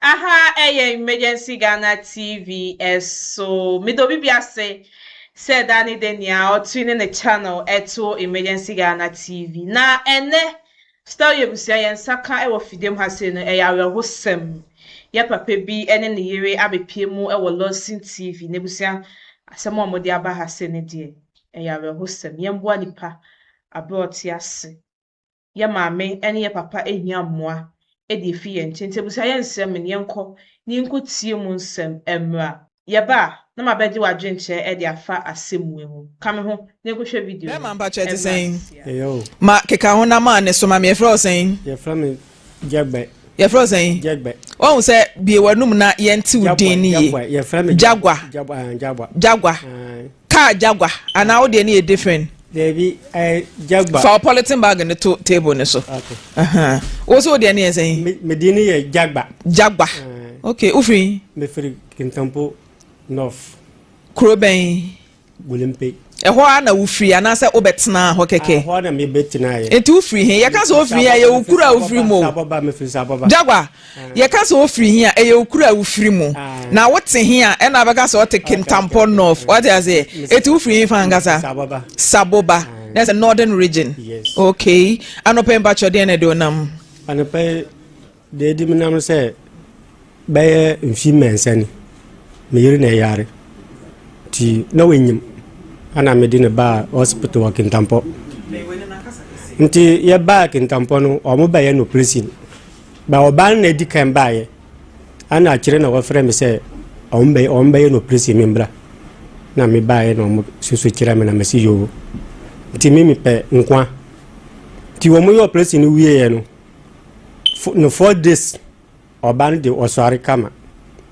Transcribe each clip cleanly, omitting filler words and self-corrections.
Aha, emergency Ghana TV so mido bibia say Danny Denia or tuning the channel eto emergency Ghana TV. Na ene story ebusia yen saka e wo fidem ha se no e ya hosem. Ya papa bi ene ne yere abepie mu e wo Lawson TV ne busia asem o mode aba ha se ne de e ya hosem. Yemboa nipa abroti ase. Ya maame ene ye papa ehia mmoa edi fi ye nkyente busa ye nsem ne yenko ni nko tie mu nsem emra ye ba na mabedi wadwenche edi afa asemu ehu kame ho ne ko hwe video be man ba chete sen yo ma keka ho na ma ne so ma me fro sen ye from jagbe ye fro sen jagbe o se bie wanum na ye nti udin ni ye ye from jagwa ka jagwa ana wo de ni different Debbie, jagba. For polythene bag in the table, so. Okay. Also, the near saying, Medina jagba. Jagba. Okay, Ufri. Me free Kintampo North. Krobeng. Willimpe. A while Ufri, and I said, Obetsna, Hokeke. What am I betting? A two free here, you can't so free, a Ukura free mo. Jagwa, you can't so free here, a Ukura free mo. Now, what's in here, and I got so taking Tampo North. What is it? A two free Fangasa. Saboba. That's a northern region. Yes. Okay. And open batch your DNA donum. And a pay the Diminam say, Bayer in female sani. Me na yare. Ti no winyim. Ana medina ba hospital work in Tampo. Nti ye back in Tampo no o mo baye no prison. Ba oban na di kan baye. Ana kire na wo frɛ me sɛ o mbe no prison membra. Na me baye no mo susu kire me na me si yo. Nti mi pe nkwa. Ti wo mo yo prison wie ye no. No 4 days oban de osware kama.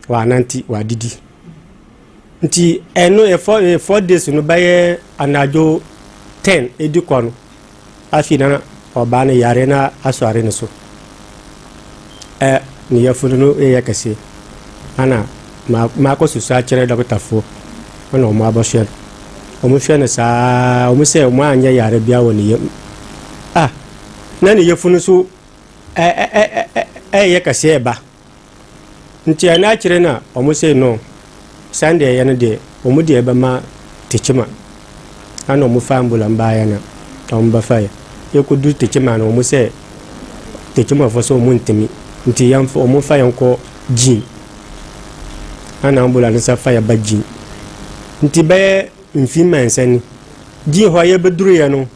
Wa nanti wa didi. Nti eno e 4 days no baye anajo 10 ediko no afina oba ne yare na asware ne so ni yafunu no e yakase ana ma ko susu a kire doctor fo ona o ma aboshe o mo hwe ne sa o mo se o mo anya yare bia woni yam na ni yafunu so yakase eba nti ana kire na o mo se no Sunday yana de omudi eba ma techima ana omu fambula mbaya na omba fire yekudu techima na omu se techima foso omu ntimi nti yamfo omu fire nko jin ana ambula nsa fire ba jin nti be mfima ensani jin ho ye beduru ya no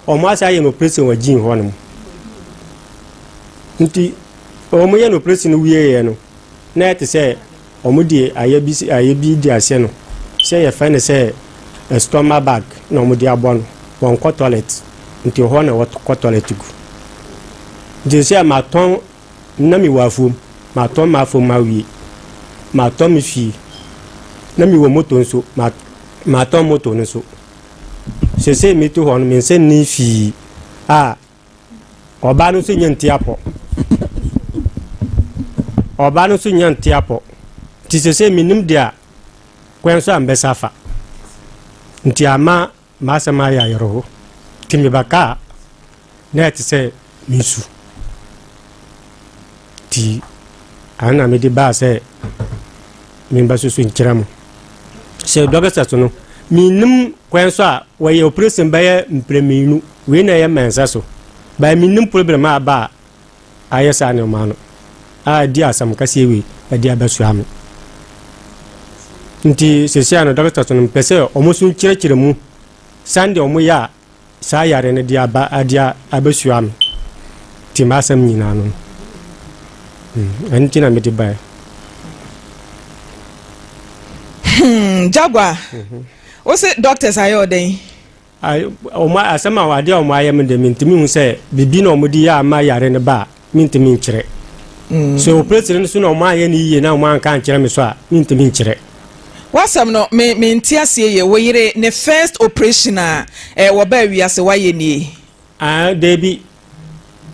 omu asa ye no presi wa jin ho no nti omu ye no presi no wiye ye no na ete se omudi ayebi di ase no se ye fa ne se stomach bag na omudi abon won ko toilet nti ho na wo toilet gu je se ma ton na mi wafu ma ton ma fo ma wi ma ton mi fi na mi wo moto nso ma ton moto nso se mi to ho no mi se ni fi oba no so nyanti apo oba no so nyanti apo ti se minim dia kwen so ambesafa nti ama ma sama ya yoro ti mi baka na ti se misu ti ana me di ba se mi ba so nkiram se doctor so no minim kwen so a we operation ba ya mpreminu we na ya mensa so ba minim problem aba ayesa ne ma no di asam kase we di abasu am nti sesi ana doctor so no pese omosun kirekire mu Sunday omo ya sa yare ne dia abasu am ti masam nyina no anti na meti ba jagwa o se doctors ayo den omo asama wa dia omo ayem de mintimi hu se bibi na omo di ya ma yare ne ba mintimi nkire so president so na omo aye ne yiye na omo anka nkire me so a mintimi nkire wasam no me ntiasie ye wo yire ne first operation wo ba wiase waye ni Debbie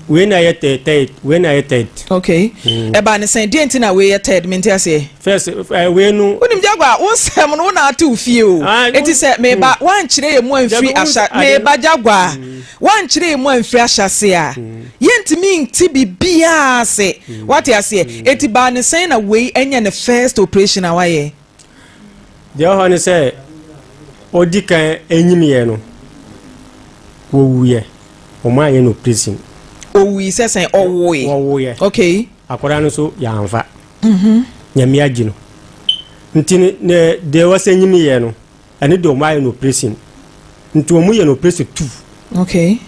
when I third. Okay. Eba ne sen die ntina we third me ntia se. First we no. Unim Jagwa won sem no na atu fie o. Enti se me ba wan kire emu amfiri asha me ba Jagwa. Wan kire emu amfiri asha se a. Yentimi nti bibia se. What you say? Enti ba ne sen na we enya ne first operation awaye. The one say odika enyim ye no. Wo wuye. O ma ye no prison. Owi sesen owoye. Owoye. Okay. Akora no so ya anfa. Nyame agi no. Nti ne de wasenyim ye no. Ani do ma ye no prison. Nti omu ye no prison 2. Okay.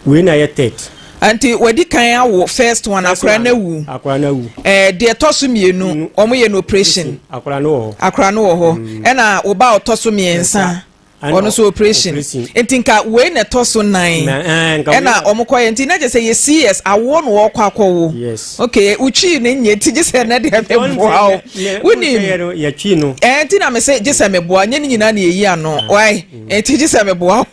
We na ye third. Anti wadi kan awo first one akora na wu. Akora na wu. De toso mienu omu ye no operation. Akora no ho. Akora no ho. E na oba otoso miensa. Ono so operation. Entinka we na toso 9. E na omukoye enti na je say ye CS awo no wo kwa wo. Yes. Okay, uchi ne nye ti je say na de meboa o. Woni ye twi no. Enti na me say je say meboa nye nyina na eyi ano. Why? Enti je say meboa.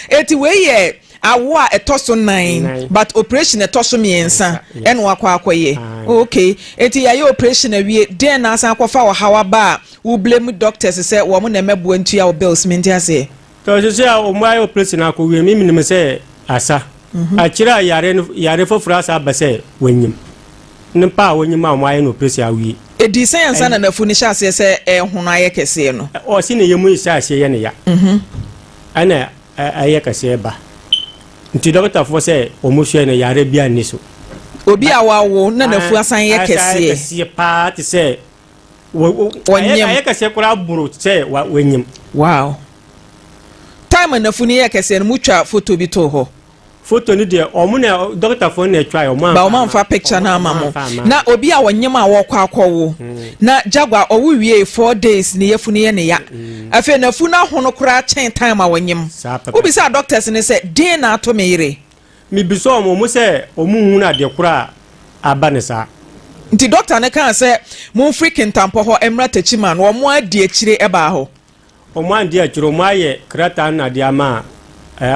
Enti we ye awo a etoso 9 but operation etoso miensa eno akwaye. Okay, enti ya ye operation awie den na asan akwafa wo hawa ba wo blame doctors say wo mo na mebo ntua wo bills menti ase. To say o mai operation akwaye mi nim say asa akira yare fofura asa ba say wanyim npa wanyim a mai no operation awie edi say ansa na nafu ni sha ase say hono aye kese no o si ne yemu isa ase ye ne ya ana aye kese ba nti doctor for say o mo hwe ne yare bia ni so obi awawo na nafu asan ye kese pa ti say aye kese kura buru say wanyim. Wow. Time nafu ni ye kese no mutwa photo bi to ho. Photo ni de omo na doctor for na try omo ba omo fa picture na amamo na obi a wonyem a wo kwa akwowo na Jagwa owo wie 4 days ni yefu ni ye ne ya afi na fu na hono kura chen time a wonyem obi sa doctors ni say den na ato meire mi biso omo say omo hu na de kura abanesa nti doctor ne kan say mo freaking tampo ho emra tachima no omo adi akire eba ho omo andi akire omo aye krata na de ama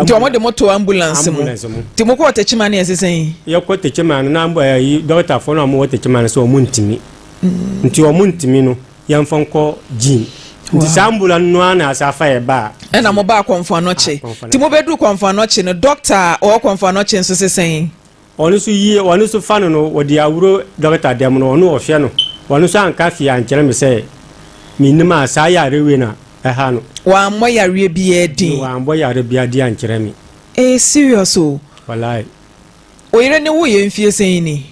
nti omo de moto ambulance mu ti mo ko tachima na esesen ye ko tachima na ambo yi doctor for na mo tachima na so omo ntimi nti omo ntimi no ye mfonko gene nti sambula no na asafa e ba e na mo ba konfo anoche ti mo bedu konfo anoche no doctor o konfo anoche nso sesen onu so yi onu so fa no wo de awuro doctor dem no onu ohwe no onu so anka fi ankere me say minima sa ya rewe na ha no wa mo yare bia din wa mo yare bia di ankere me serious o wallahi o ire ne wo ye mfie sen ni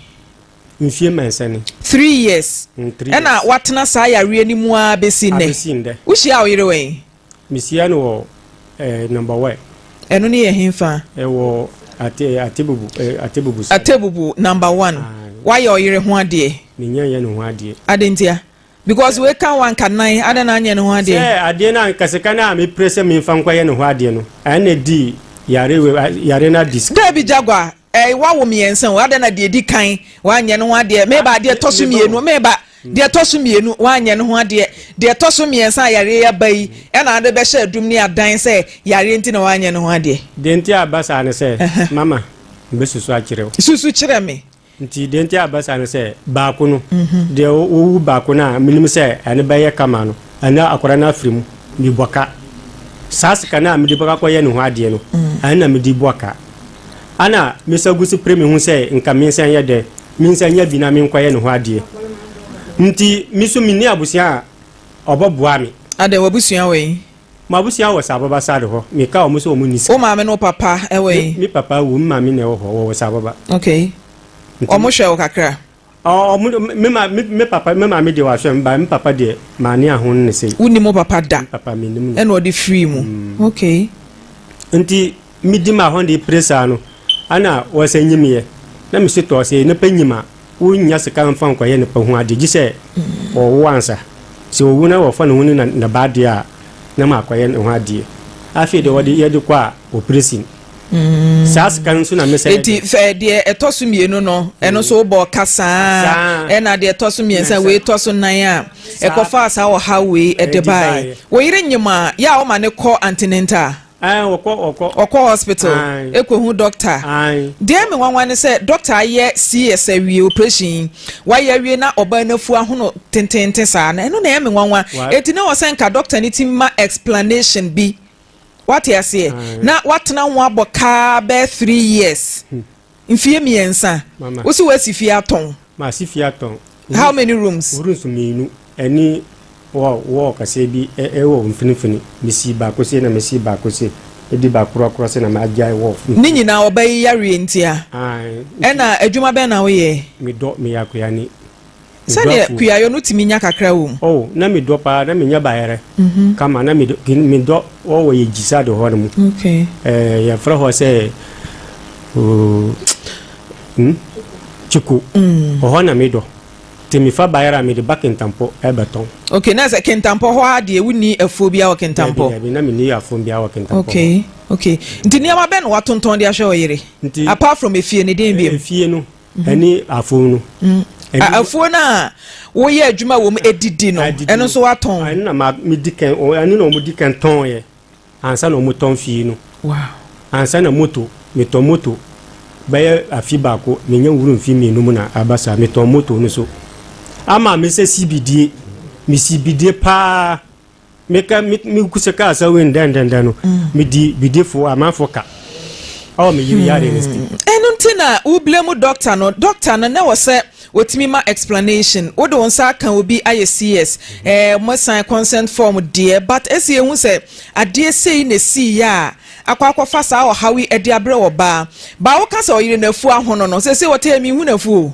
mfie mensani 3 years na watena sa yare ni mu a besi ne wo hia o ire wen misia no number 1 eno ne ye himfa wo atebubu number 1 why o ire ho ade minya ye no ho ade adentia because we can one can nine ada na anya no ho ade ade na kaseka na me pressure me fa nkwa ye no ho ade no ana di yare na dis David Jagwa wa wo miensan wa ada na de di kan wa anya no ho ade me ba de toso mienu me ba de toso mienu wa anya no ho ade de toso miensan yare ya bai e na ade be sha adum ni adan se yare nti na wa anya no ho ade de nti abasa ne se mama be susu akire susu kire me nti de nti abasa ne se ba ko no de owu ba ko na minim se ane ba ye kama no ana akora na afrimu mi boka sasika na mi di boka ko ye no ho ade no ana mi di boka ana misagusi premi hu se nka minsan ye de minsan ye bi na min ko ye no ho ade nti misu minni abusia oboboa mi ade wabusia we mabusia wo sababa sade ho mi ka o muso o munisi o maame no papa we mi papa wo maame ne wo sababa okay o mo hwe o kakra o me papa me maame de wa hwe mba me papa de maane ahon ne sei woni mo papa da papa mi nim e no de free mu okay nti mi di ma hon de presa no ana wo se nyimie na mi se to se ne panyima wo nya se kan fa nkwa ye ne pa hu ade gi se o wansa se o wuna wo fa no hunu na baade a na ma kwa ye ne hu ade afi de wo de ye de kwa operation sas kan so na me se enti fe de etoso mienu no eno so bo kasa e na de etoso miensa we etoso nan a e ko fa asa wo ha we e de bai wo yire nyima ya o ma ne ko antinenta Oko hospital. Eko hu doctor. Dear me one say doctor ye CS we operation. Why ye na oba na fu ahono tentente sa na eno na me one. Eti na wosenka doctor ni timma explanation bi. What you say? Na what na ho aboka be 3 years. Mfie miensa. Osi wasi fie aton. Ma si fie aton. How many rooms? Rooms menu. Any wo kase bi wo mfinifini. Mesi ba ko se na mesi ba ko se. Edi ba kura se na ma agya wo. Ni nyina obayi yare ntia. Ena adwuma be na wo ye. Me do me yakoya ni. Sane kuyayo no timi nya kakra wo. Oh, na me do pa na me nya bayere. Kama na me do wo ye gisa do ho mu. Okay. Ya fra ho se chiku. Ho na me do. Timi fa bayere me de back in tampo e beton. Okay, na se kentampo ho ade wuni afobia wo kentampo. Na me ni afobia wo kentampo. Okay. Okay. Nti ni ama be no watonton de ahwe oyere. Apart from efie ne den biem. Efie no. Ani afonu. Afuo na wo ye adwuma wo mu edidi no eno so waton ani na ma medican o ani na mo dikan ton ye ansa na mo ton fie no wow ansa na moto me ton moto baye afi ba ko me nya wuru mfi me no mu na abasa me ton moto no so ama me se CBD me CBD pa me ka me kuseka asa wen dan no me di bidefo amafo ka aw me yiri yare nesti eno ntina wo blame doctor no na wo se wotimi ma explanation wo do nsa kan obi ICS mo sign consent form there but esi ehun se ade sei na si ya akwa fasa o hawi ede abre wo ba wo kasa o yire na fu ahono no se wote emi hu na fu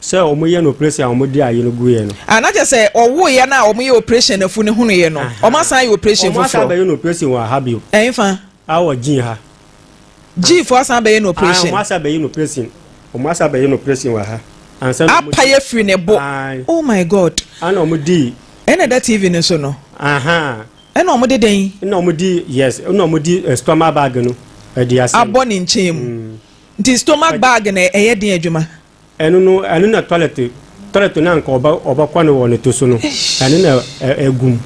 se o mo ye no operation o mo di aye no guye no ana je se owo ye na o mo ye operation na fu ne hunu ye no o ma sign operation for o ma sa ba ye no operation wa habio fa awo jin ha G for san ba ye no operation o ma sa ba ye no operation o ma sa ba ye no operation wa ha Apaya free ne bo. Oh my God. Ana omudi. Ena that TV ne so no. Ena omudi den. Ena omudi yes. Ena omudi stomach bag no. Edi ase. Abon in chem. Nti stomach bag na eye den adwuma. Enu na toilet na nka oba kwa no won to so no. Enu na egum.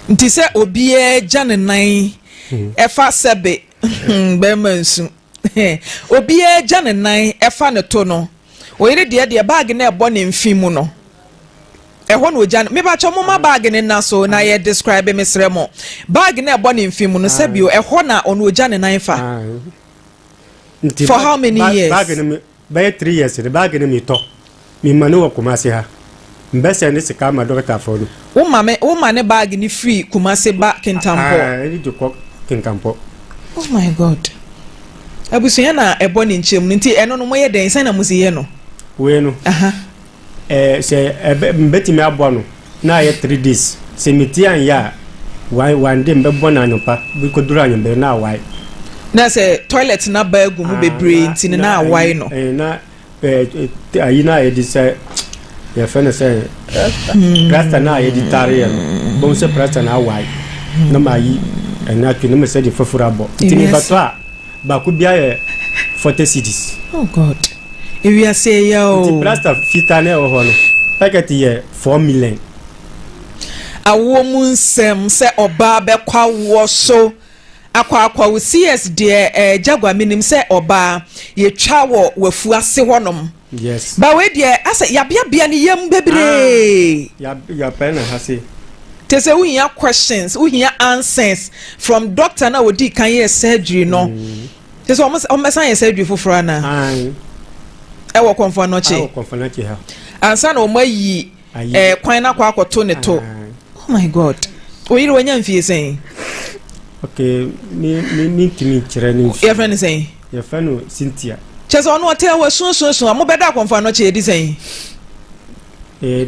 Nti se obi e jane nan efa sebe be mansu. Obi e jane nan efa ne to no. Oyire de bag na ebo ne mfimu no eho no ojan me ba cho moma bag ne na so na ye describe me sremo bag na ebo ne mfimu no sabio eho na ono ojan ne nan fa for how many years bag ne by 3 years the bag ne mi to mi manu wo Kumasi ha mbese ne sika ma doctor for no wo ma ne bag ni free Kumasi ba Kintampo eni de ko Kintampo. Oh my God. Abusuya na ebo ne nchem nti eno no moye den sai na musiye no we no se mbeti me abo no na ye 3 days se mitian ya one day mbebo na anyopa bi ko dura anyombe na awai na se toilet na bagu mu bebre nti na awai no na ayi na ye di se ye fene se rasta na ye di tare bon se prasta na awai na mayi na tuni me se di fofura bo nti ni batwa ba ku bia ye 40 cities. Oh God. If you say yo the plaster fitane o hono packet ye 4 million. Awo munsem se oba be kwa wo so akwa wo CS de jagwa minim se oba ye twa wo wafu ase honom. Yes. Ba we de asa ya bia ne yam bebre. Ya pen ha se. Te say we hear questions, we hear answers from doctor na odi kan ye surgery no. Te say o say surgery foforo na. Ewo konfo no chi. Konfo na chi ha. Ansa na o mayi kwan na kwa akoto ne to. Oh my God. O yire wanya mfie sen. Okay, ni timi kire ni. Your friend is saying. Your friend Cynthia. Chese onu hotel we sun mo beda konfo no chi edi sen.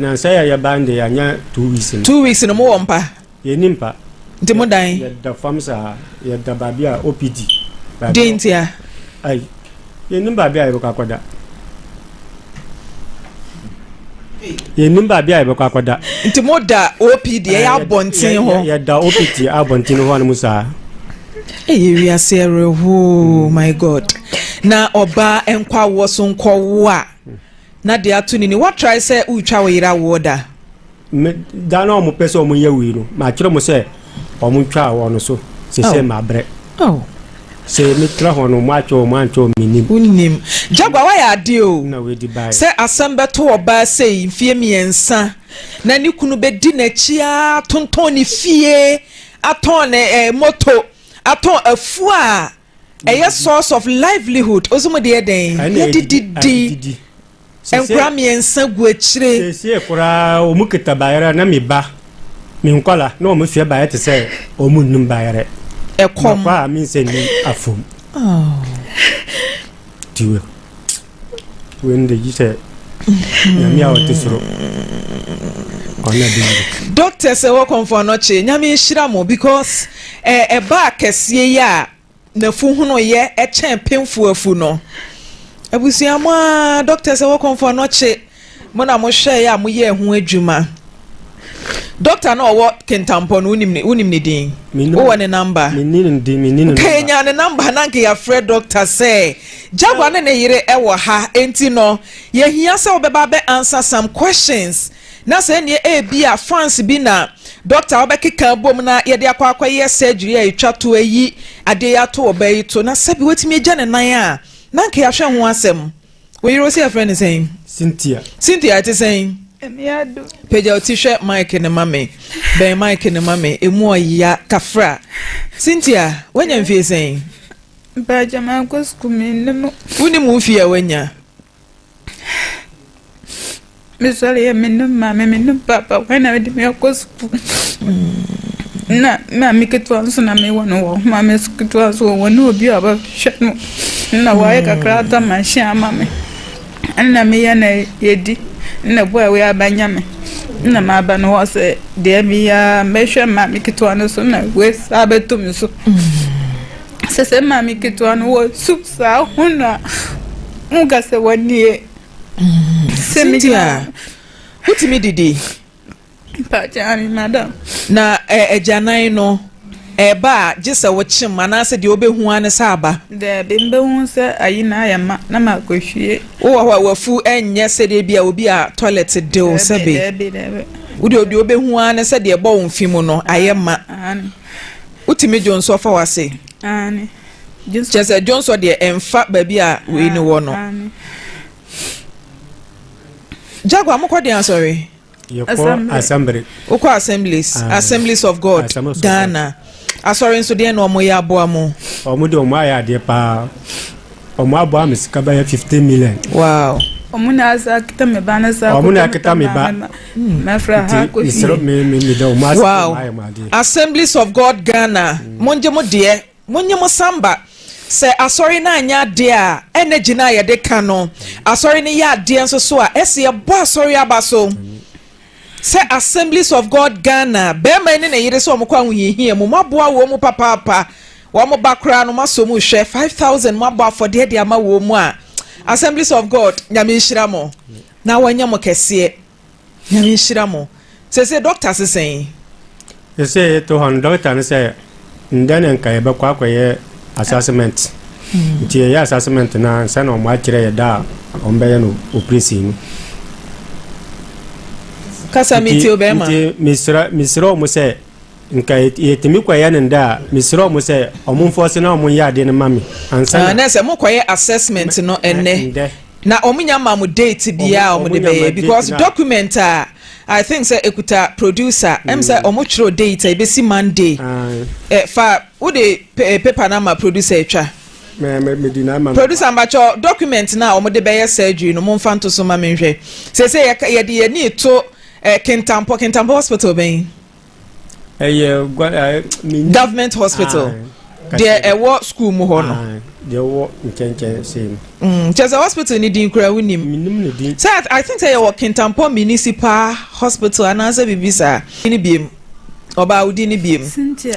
Na saya ya bande ya nya 2 weeks. 2 weeks no mo wompa. Ye nimpa. Nti mo dan. Ya da famsa ya da babia OPD. Dentia. Ai. Ye nimba bia e kwakoda. Ye nimba bia e kwakoda. Nti mo da OPD ya abontin ho. Ya da OPD abontin ho na musa. We are serious. Oh my God. Na oba enkwa wo so nkwo wo a. Na de atu ni what try say u twa we ira wo da. Me da na mo pese o mo ye wi no. Ma kire mo say Omucha one so. Se ma bre. Oh. Se mi tra hono macho minim. Unim. Jagwa wa ya ade o. Na we di buy. Se asembe to oba sei mfie miensa. Na ni kunu be di na chia tonton ni fie. Aton moto. Aton afu a a source of livelihood. Ozumo de den. Ya di. Enkura miensa gu akire. Se kura omuketa bayara na mi ba. Mi nkwala na omu fie bayete se omu num bayare. Ekom pa mi se ni afum. Oh. Tiwe. When the yise nyame a otesoro. Ona bi. Doctor say wo konfo no che nyame hira mo because ba kese ya na fu hunu ye chen pemfu afu no. Abusiama doctor say wo konfo no che mo na mo hwe ya mo ye hu adwuma. Doctor no what Kintampo no unim ni din. O one number. Minini. Kenya ne number na nke ya Fred doctor say. Jagwa ne yire e wo ha enti no ye hia say obeba be answer some questions. Na say ne e bia fans bi na doctor obekeka bom na ye de akwa ye surgery e twa to ayi ade ya to obayi to na sabi wetimi agya ne nan a na nke ya hwe ho asem. We you see a friend is saying Cynthia it is saying Emiado. Peja otishe Mike ne mame. Ben Mike ne mame emu ya kafra. Cynthia, when you feel saying? Baja manko skumi nemo. Uni mu fie wenya. Me sorry ya menu papa when I did me akosku. Na me ketwa nso na me wono wo. Ma me ketwa so wono obi aba hwenu. Na waye kakra ta manhye amame. Anna me ya na yedi. Na boy we abanyame na ma aba no wose de mi ya mehwe ma mi kitwa no so na we sabetum so se ma mi kitwa no wo subsa huna muga se wani se mi Cynthia, utimi didi pa jani madam na ejanai no ba jisa wo chim anase de obehu ane sa aba de bembe hu se ayi na ya ma na ma kohwie wo wafu enye se de bia obi a toilet de o sebe wo de obehu ane se de bo mfimu no ayema utimi jonso fa wase ani just jonso de emfa ba bia we ni wo no Jagwa moko de ansori assembly ukwa assemblies of God Ghana asori nso de na omo ya abo amo omo de omo aya de pa omo abo am sika ba 15 million wow omuna asa kita me bana sa omuna kita me ba mafra ha ko me de omo asa wow Assemblies of God Ghana monje mo de monye mo samba se asori na anya de a energy na ya de ka no asori ni ya de nso so a ese ye bo asori abaso say Assemblies of God Ghana be man ni na yire so omkwa huhihia mu maboa wo mu papa wo mo bakra no maso mu hwe 5000 maboa for de ama wo mu a Assemblies of God nyame nhira mo na wanya mo kese nyame nhira mo say doctors say to han doctor ne say ndane nka be kwa ye assessment nti ye assessment na say no mo akire ye da ombe ye no operation kasa miti obema misra mo se nka yetimi kwa ya nda misra mo se omumfo na omun ya de ne mami ansa na se mo kwaye assessment no enne na omunya mamu date bia omude be because document I think say ekuta producer say omuchro date e be si Monday fa wo de paper na ma producer etwa producer mbacho document na omude be surgery no mo mfa nto so ma menhwe say ye de ye ni to Kintampo hospital ben government hospital there what school mu ho no there what nkenken same just a hospital ni din kura wunim so I think say your Kintampo municipal hospital anasa bibisa ni biem oba udi ni biem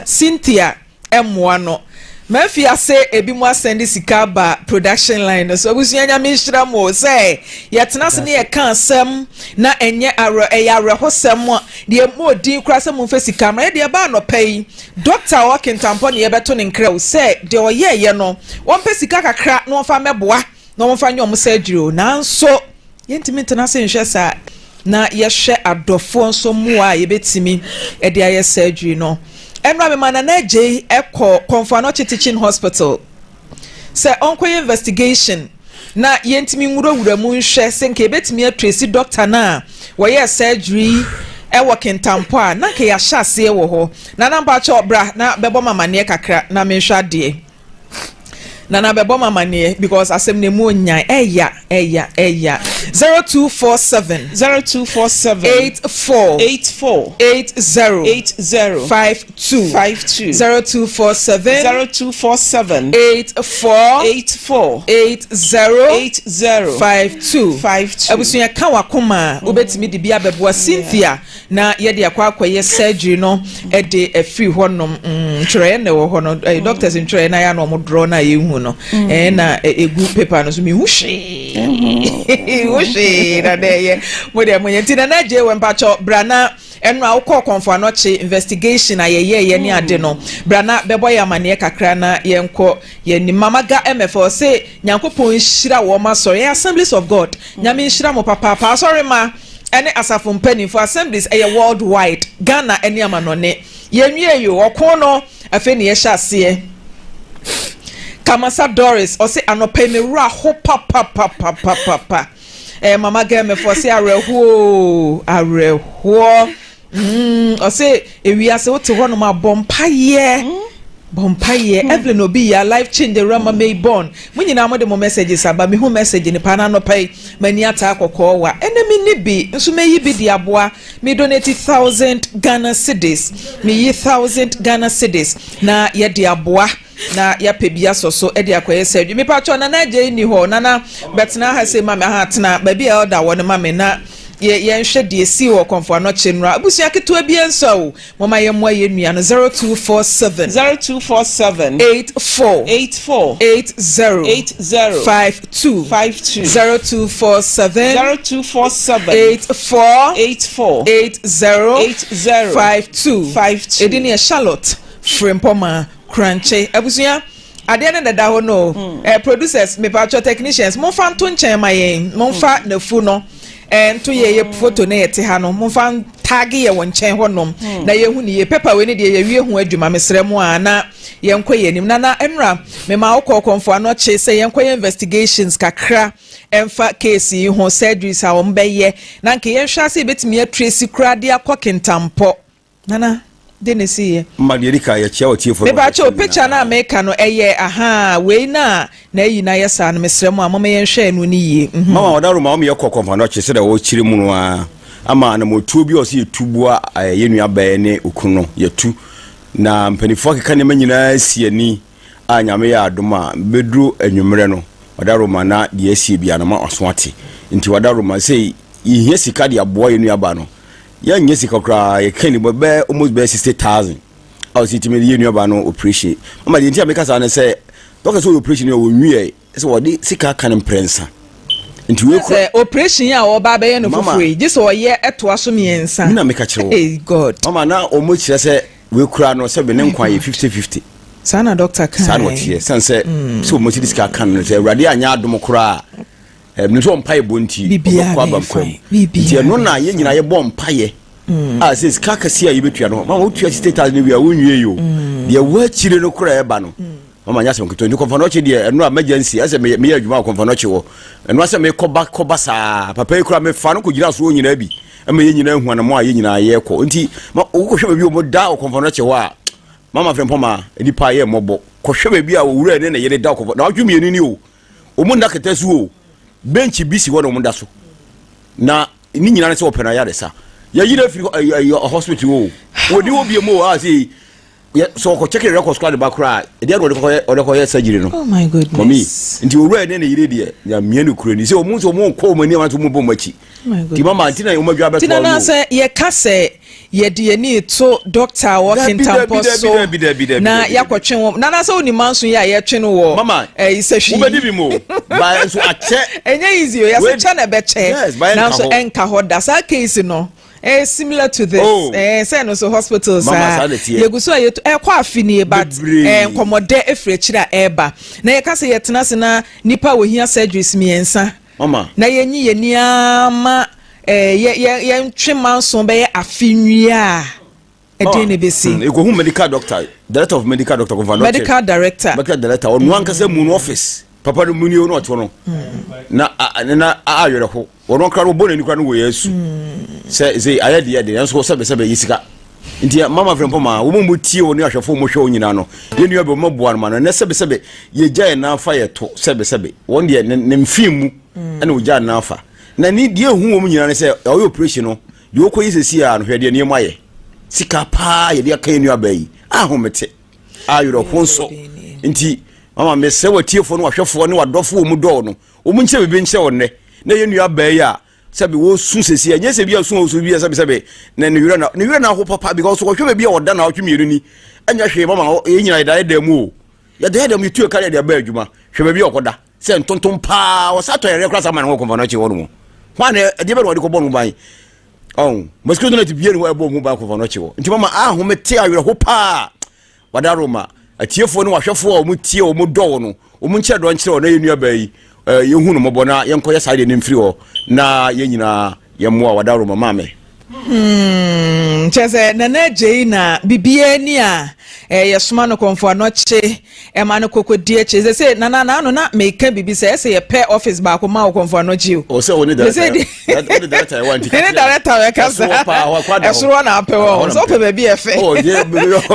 Cynthia emwa no mafia say ebi mo send sika ba production line so abusuanya minhira mo say yetena se ne ye kan asem na enye aro hosem de mo din kura se mo fa sika ma de ba no pay doctor working tampo ne ye beto ne nkra say de oyeye no won pa sika kakra no fa meboa no won fa nyom surgery na nso yentimi tena se nhwe sa na ye hwe adofo nso mo a ye betimi e de aye surgery no enra me manana je ekọ Komfanoche Teaching Hospital say onko investigation na yentimi nwurawura mu nhwe se nke betimi atrace doctor na woye surgery ewo kentampo a na ke ya hyase wo ho na namba cho bra na bebo mamane kakra na menhwa de na bebo mamane because asem ne mu onyan eya 0247 84 80 52 0247 84 80 52 abusunya ka wakoma obetimi de bia beboa Cynthia na ye de akwa surgery no e de afri honom twere ne wo ho no doctors in twere na ya no mo draw na ye hu no na egu paper no so mi hushi na dey mo de mo yentina na je we mpacho brana enu awukọ Komfanoche investigation ayeye ni ade no brana bebo ya mane kakra na yenko ye ni mamaga MFO say nyankopon hira wo ma sorry Assemblies of God nyame hira mo papa sorry ma ene asafo mpani for assemblies worldwide Ghana eni amanone yenwie yo okon no afi ne ye hyase Kamasa Doris o say anope me wura ho papa mama game for say areho o say ewiase wote ho no ma bompaye Evelyn obi ya life change the rama may born munyina mo de mo messages aba me hu message ni pa na no pay mani ata akokọ wa enemi ni bi nso meyi bi di aboa me donate 1000 Ghana cedis me yi 1000 Ghana cedis na ye di aboa na ya pebia soso e di akoye sedwe me pa cho na na je ni ho na betna ha se mama ha tena ba bi elder won mama na ye nhwe de esi wo Komfanoche nra abusia keto bia nso mama ye mo ye nua no 0247 84 80 52 0247 84 80 52 edini Charlotte Frimpoma Crunchy abusia ade ne dada ho no producers me pa technicians mo fa nto nchen mayen mo fa na fu no to ye photo na yete ha no mo fa tag ye won nchen ho nom na ye hu ni ye paper we ne de ye wie hu adwuma mesrɛ mu ana ye nkɔye nim na enra me ma wokɔ Komfanoche say ye nkɔye investigations kakra emfa case yi ho surgeries a wo mbɛye na nke ye hwa se betimi atrace kura de akɔkentampo nana Denisi Magirika ya chia otie for. Beba cho picture na America no eye aha we na yi na yesa no mesremu amama ye nhwe no ni yi. Mama wadaru ma o me ye Komfanoche se da wo chire mu no a ama na motuo bi o se tubua ye nua ba ne okuno ye tu na mpanifo keka ne manyina siani a nyame ya adoma bedru anwumre no wadaru ma na de asie bia na ma oswate nti wadaru ma sei ihe sika de aboa ye nua ba no ya nyesi kokra ye kani be almost be 60,000 I was it me ye nua ba no appreciate mama de ntia make say say doctor so operation e wonwie say wo de sika kan prensa nti we ko operation ya wo ba be ye no fofure je so ye eto aso miensa na make kire wo hey god mama na o mo kire say we kura no say be ne nkwa ye 50-50 sana doctor kan sana what ye sense so mo ti sika kan say urade anya adom kura so mpaye bonti kwa bamkwam nti no na ye nyina ye bom mpaye says kakasi a yebetua no mama otua status ne wi a wonwie yo de wa chire no kura e ba no mama nya se nketo ndi Komfanoche de no emergency ase me ya adwuma Komfanoche wo no ase me koba sa papa e kura me fa no ko gira so nyina bi e me ye nyina hu na mo a ye nyina ye ko nti wo hwe bi o mo da Komfanoche wo a mama Frimpoma edi pa ye mobo ko hwe bi a wo wura ne na ye da Komfanoche na adwumi ni o mo nda ketesu o bench bisi wo no munda so na ni nyina ne se opena ya desa ya yire free hospital wo odi wo biemo a say so ko check record squad back cry e dey ko ye surgery no oh my goodness mommy nti wo re ne ne yire de ya mienu kuro ni say o mu so mo ko mo ni ma to mo bom machi ti mama antina o madwa beto no tina na say ye ka say ye de ni to doctor working tempo so na yakotwe wo na na say oni manso ye ye twe no wo isehwi wo bedi bi mo ba so ache enye easy o ya se cha na be che na so enka ho da sa case no similar to this say no so hospitals yeguso ayeto kwa afini but komode efrechira eba na ye ka say yetena se na nipa wo hia surgeries miensa mama na yenyi ye niama ye ntwe manso be ye afinua ɛde ne besi go hu medical doctor director of medical doctor medical director on one kase mu office papa no muni no oto no na ayere ho wono kra no bone ni kra no wo yesu se ayede de enso sebe yisika nti mama frem poma wo mu tie wo ne ahwefo mo hwe onyina no ye nua be mo boa no ma no ne sebe ye gya na afa ye to sebe won de ne mfim mu ene wo gya na afa na ni de hu wo mu nyina ne se o operation no de wo koyi sesi a no hwe de ne mo aye sika pa ye de aka nua bayi ahomete ayoro honso nti mama me se watiefo no ahwefo ne wadofo wo mu do no wo mu nche bebe nche wonne na ye nua bayi a sabi wo sun sesi anya se bia sun wo so bia sabi na ne wura na ho papa because wo hwe bia oda na otwe mienu ni anya hwe mama ye nyina ida eda mu o ya da eda mu tu kare de ba adwuma hwe bia okoda se ntonton pa wo sato yere kra sama na wo konfa no che wo no ho na de be no de ko bonu ban mosquito net bia ni wo ebo mu ban konfa no che wo nti mama ho mete awere ho pa wadaroma atiefo no wahwefo o mu tie o mu do no o mu nche do nche na ye nua ba yi yehu no mobona yenkoye side ne mfiri ho na yenyina yemmoa wadaro mama chese na jei na bibie ni a yesoma no konfo anoche e ma no kokodie chese se na no na meka bibi se ye pe office ba ko ma konfo anoche o se oni director director want to ni director we ka se esoro na pe wo so pe ba bi efe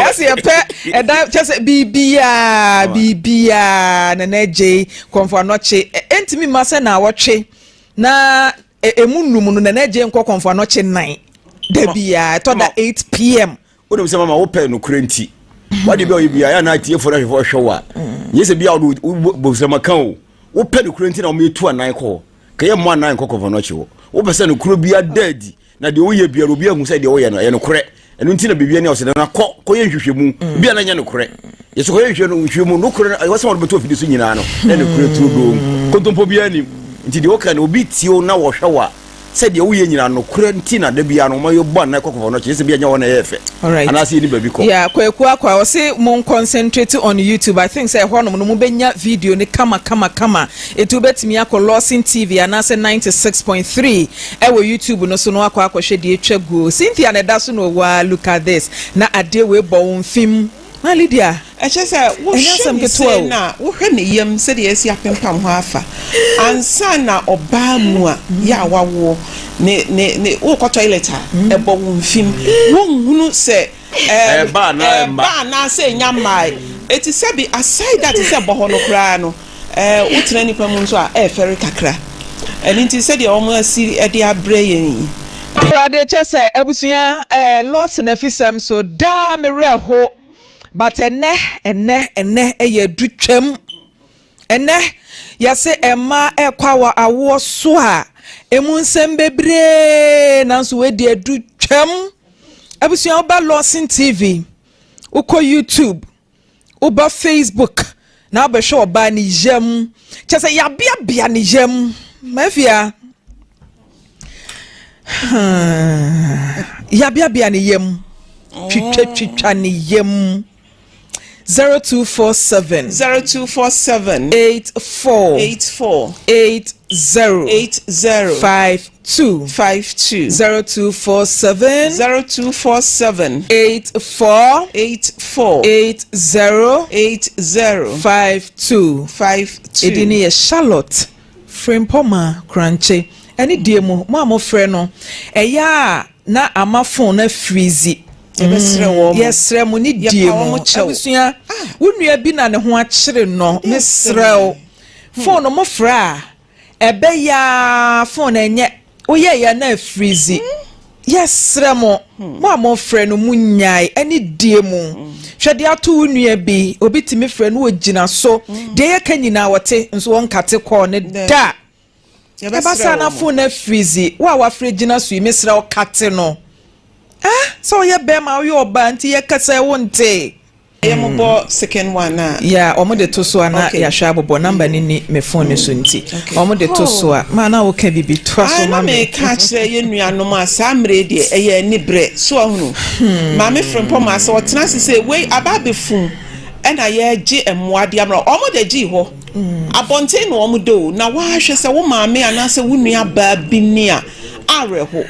ese ye pe e da chese bibia na jei konfo anoche entimi ma se na wotwe na emunum no na je nko konfo anoche 9 Debia to da 8 p.m. Wonu se mama wo pe no kurenti. Wade be o bia ya na tie fo na hwefo hwewa. Yese bia wo bo se makan o. Wo pe no kurenti na o me tu anan ko. Ka ye mo anan ko konfo no chewo. Wo pe se no kuro bia dadi na de wo ye bia ro bia hu se de wo ye no ye no kure. Enu nti na bibia ne o se na ko ye hwehwemu. Bia na nya no kure. Yeso ko ye hwehwemu no kure wo se mo beto fidi so nyina no. Na no kure tu do. Kontompo bia ni. Nti de wo ka na obi tio na wo hwewa. Said you nyina no quarantine da bia no mayo bon na kokofo no chese bia nya wona yefe anase ni baby ko yeah kwa say mon concentrate on YouTube. I think say hono no mu benya video ni kama etu betimi akọ Lawson TV anase 96.3 ewo YouTube no so no akọ hwe de etwa go Cynthia na da so no wa look at this na ade we bo won film na Lydia echese wo hwe na wo hwe ne yam se de esi apempam ho afa ansa na oba mu a ya wawo ne wo ko toilet a ebo wo mfim wo hunu se ba na se nyamai eti se bi aside that se bo ho no kra no wo tena nipa mu nso a feri kakra elinti se de omo asiri e de abre yen brade chese ebusuya Lawson FM so da me reho but ene eye dutwam ene yase ema ekwa wa awo so a emu nsem bebre nanso we de dutwam abusuya oba Lawson TV uko YouTube uba Facebook na obehwe oba ni yam chese ya bia ni yam mafia ya bia ni yam twitwa ni yam 0247 84 80 52 0247 84 80 52 edini ye Charlotte Frimpoma Crunchy eni diemu mo amofre no eya na amafon na freezy yesre mo ni diemu abusuya wonua bi na ne ho akire no mesrew phone mo fra ebe ya phone enye oye ya na freezy yesre mo amofre no munyai eni diemu hwede ato wonua bi obitimi frɛ no ogina so de ye kanyina wote nso wonkate kɔ ne da ebasa na phone na freezy wa frɛ gina so imesra o kate no so ye be ma yo ba nti ye kasa wonte ye mo bo second one na yeah omo de to so na ya hwa bobo number ni me phone so nti omo de to so a ma na wo ka bibi to so ma me ka kire ye nuanom asa mre de eye ni bre so ahunu ma me frempom ma so tena se we ababefu ena ye gi emwade amra omo de gi ho abonte no omo do na wa hwe se wo ma me ana se wo nua ba bi ni a areho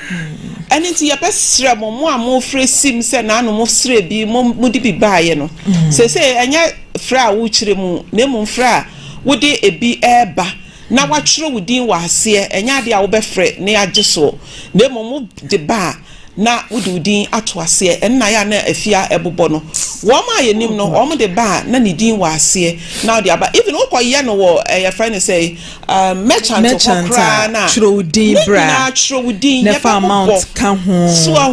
ene nti ye besre mo a mo frɛ sim sɛ na no mo srɛ bi mo di bi baaye no se enya fra wo kyire mu na mo fra wo de ebi eba na wa kyerɛ wo din wa ase enya de a wo bɛfrɛ ne agye so na mo de ba na ududin ato ase enna ya na afia ebobɔ no wo ma yenim no wo de ba na ne din wa ase na de aba even ukoye no wo your friend say merchant okra na trudin bra na trudin ye amount ka ho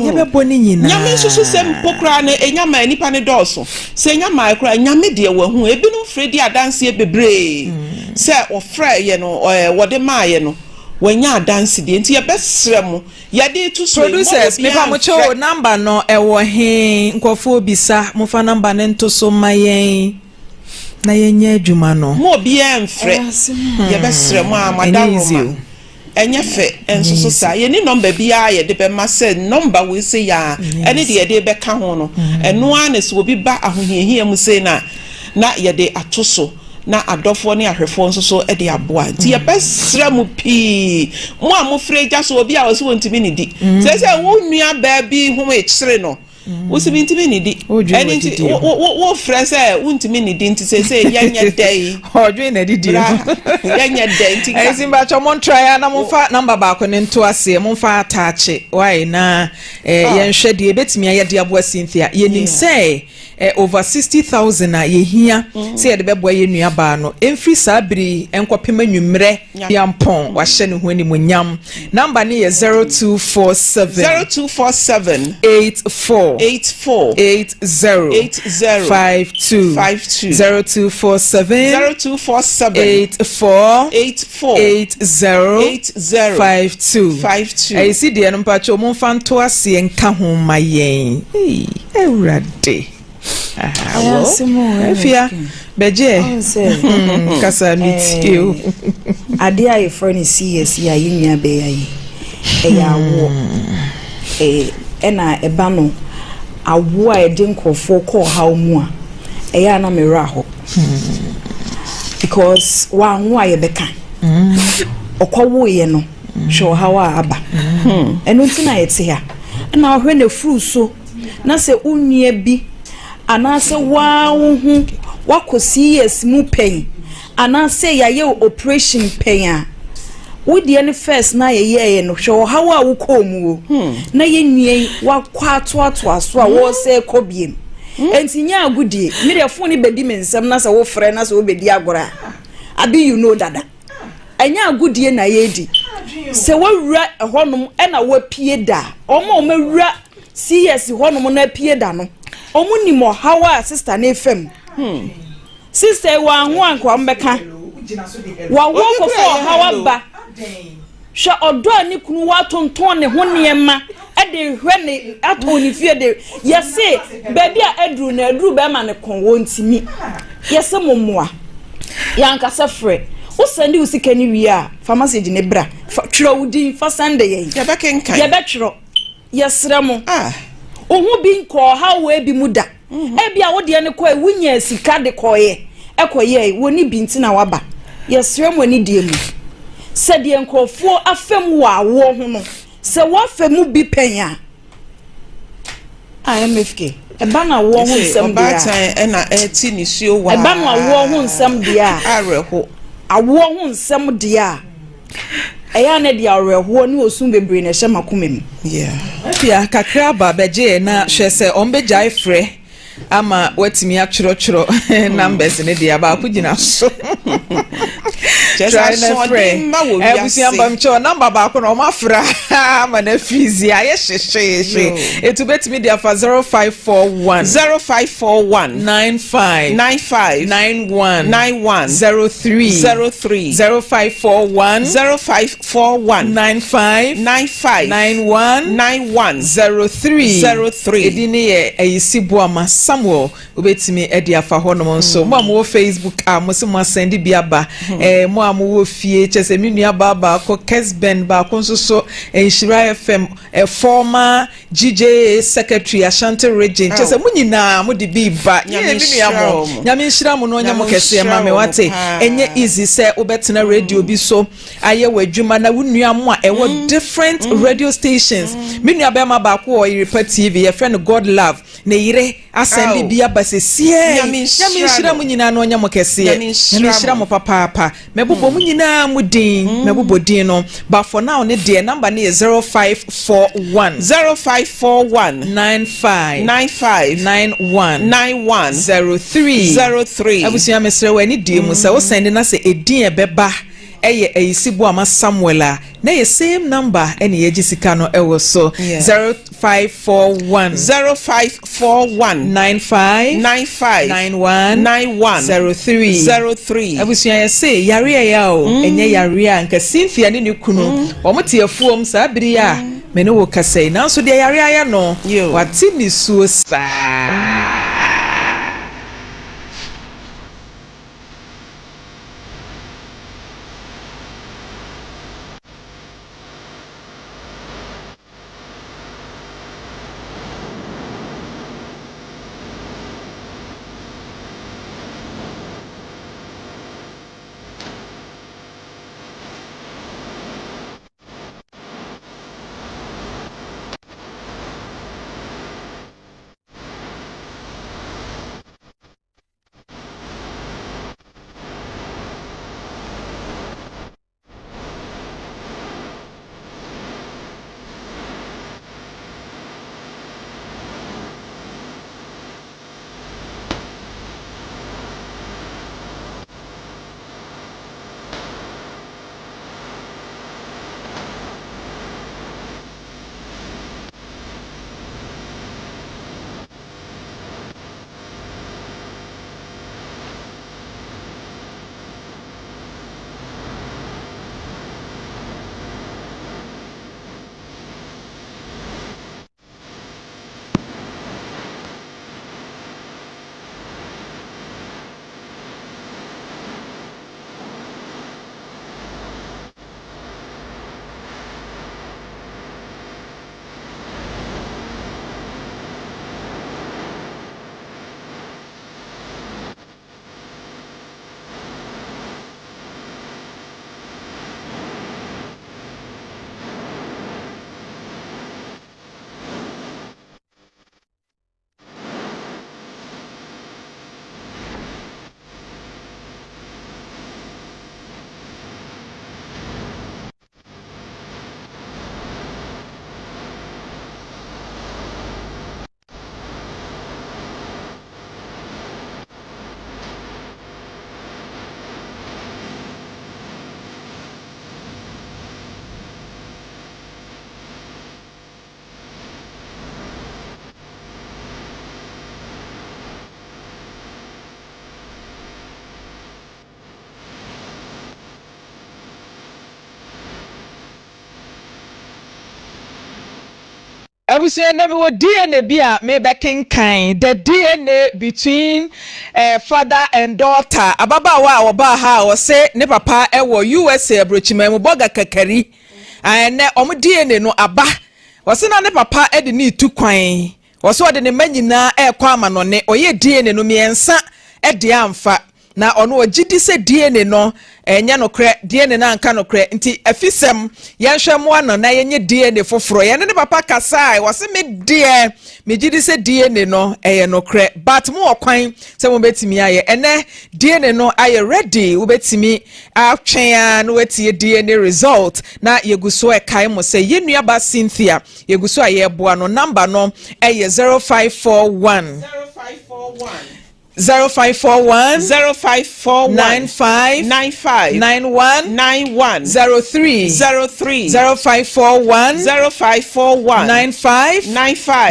ye bebo ni nyina nyame susu se mpokra na enyama nipa ne dɔso se enyama kra nyame de wa hu ebinum fredi adanse bebre se ofra ye no wo de ma ye no wanya dance de nti ye besrɛ mo ye de to so producers me pa mo cho number no ewo he nkofo bisa mo fa number ne nto so mayen na yenye adwuma no mo bia mfrɛ ye besrɛ mo amadaro enye fe enso so sa ye ni number bia ye de be ma say number we say ya ene de ye de be ka ho no eno a ne so obi ba ahohiahia mu say na ye de atoso na adofo ne ahwefo nso so e de aboa nti ye besra mu pi mo a mo freja so obi a wo so ntimi ne di se wo nua ba bi ho e kyere no wo se ntimi ne di eni nti wo frɛ sɛ wo ntimi ne di nti se yenya dai odwe na di yenya dai nti ai simba cho mon try na mo fa number ba ko ne nto ase mo fa attach why na yenhwɛ de betimi ayɛ de aboa Cynthia yenim sɛ over 60,000 a yehia say ye de bebo ye nuaba no emfri sabri enkopema nwumre yampon wa hye ne ho ani monyam number ne ye 0247 84 80 52 0247 84 80 52 I see de no mpacho mo fa nto ase enka ho mayen ewrade Efia beje kasa mitio ade aye for ni CS ya yinya be ayi ya wo ena eba no awo a ede nkofo ko haw mu a ya na mera ho because wa ho aye beka okwawo ye no hwe haw a aba eno ntina yete ha na ohwe na furu so na se unnua bi anase hu wakosi yes mu pen anase ya ye operation pen a wodi any first na ye no hwe hawa wo komu na ye nwie wakwato aso a wo se kobiem entinya agudie me de fo ni bedi mensem na se wo frɛ na se wo bedi agora abi you know dada anya agudie na ye di se wo wura ehonum na wo pie da omo mawura CS honum na pie da no omuni mo hawa sister na fam sister wa ho anko mbeka wa wo ko fo hawa ba hwe odo ani kunu wa tonton ne ho niema e de hwe ne atoni fie de yese baby a edru na edru be ma ne kon wo ntimi yese mommoa yanka se frɛ wo sende wo sika ni wi a pharmacy de ne bra twro wudi fa sande ye ya be kenkan ya be twro yesra mo ohu bi nko ha we bi muda e bia wo de ne ko e wunya sika de koye ekoye woni bi ntina waba yesra mo ni de mu se de nkofo afem wa wo ho no se wo afem bi penya IMFK e ba na wo ho nsem dia ba tan na ti ni suo wa e ba na wo ho nsem dia areho awo ho nsem dia eya na dia areho ni osum bebre na hye makomem Afia kakra ba beje na hwe se ombegya frɛ ama watimi atworo numbers ne dia ba akugina so just so dem ma wo wi ase ambamcho number ba ko no mafra ama na fizi aye hye etu betimi dia fa 0541 95 91 03 0541 95 91 03 edini ye ayisibu ama Samuel obetimi edi afa honom nso mo Facebook a mo se mo send bi aba mo amu fie chese mi nua baba ko Kesben ba ko so Enshira FM former GJ secretary Ashanti region chese mu nyina mo de bi ba ye mi nua mo nyame nhira mo no nyamo kese ma me wate enye easy say obetena radio bi so aye wadwuma na wo nua mo a ewo different radio stations mi nua ba ma ba ko o Iripa TV ye friend God Love na yire asende bia basesie nyame nhira mo nyina no nyamo kese nyame nhira mo papa mebobo mu nyina mu din mebobo din no but for now ne de number ne 0541 95 03 abusia mesre wani di mu se wo send na se edin ebeba eye eyisibu ama Samuela na ye same number ene ye gisika no ewo so 0541 95 abusia ye say yare ya o enye yare a nka Cynthia ne ne kunu o mote afuom sa biri a me ne wo kasai na so de yare ya no wati ni so sa abusia na me wo DNA bi a me bekenkan the DNA between father and daughter ababawa a oba ha o se ne papa e wo USA abrochima mu boga kakari na omo DNA no aba o se na ne papa e de ni tu kwan o se o de ne manyina e kwa amanone oye DNA no miensa e de amfa na ono ogidi se DNA no enya no kre DNA na anka no kre nti afisem yenhwemo ano na yenye DNA foforo ye ne papa kasai wose me de me gidi se DNA no eye no kre but mo okwan se mo betimi aye ene DNA no aye ready wo betimi atwen no wetie DNA result na yeguso e kai mo se yenua ba Cynthia yeguso aye boa no number no eye 0541 0541 95 91 03 0541 95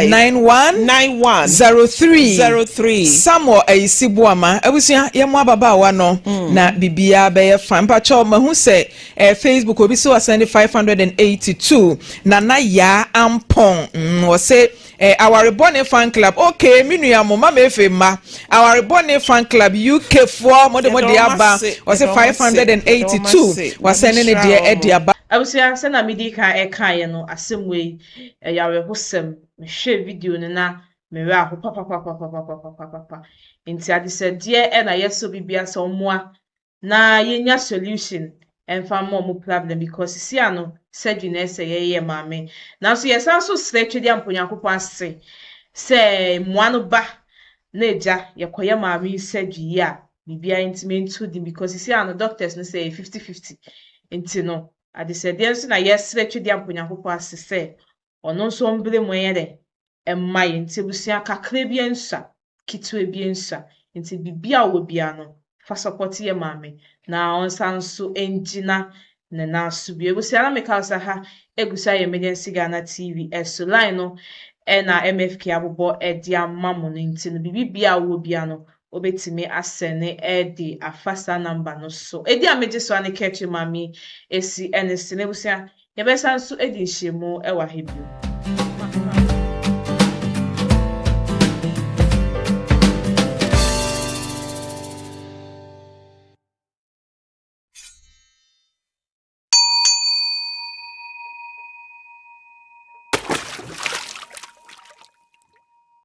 91 03 Samuel Ayisibuama abusia yemo ababawa no na bibia be ye fan pacho mahu se Facebook obi so send 582 na ya ampon wo se our reborn fan club okay me nua mo mama efe ma our reborn fan club UK for mo de aba was 582 was sending it there e aba abusia se na medi ka e kan ye no asemwe yawe hosem me hwe video ne na me we aho papa nti ade se de e na yeso bibia so moa na yenya solution emfa mo problem because si ano surgery na ese ye maame na so yesan so stretch de amponyankopon ase se moano ba na eja yekoye maame surgery a bibia intimate di because si ano doctors no say 50-50 nti no ade se de nso na yesretch de amponyankopon ase se ono nso mbre mo ye de emma ye nti busia kakra bia nsa kitwe bia nsa nti bibia wo bia no fa support ye maame na onsan so engina na naso bi egusia na meka sa ha egusia emergency Ghana TV eso line no na MFK abobo edi amamo no nti no bibia wo bia no obetimi asene edi afasa number no so edi ameje so ane catch mami esi enesi na egusia ye besan so edi nhyiemu ewa hebio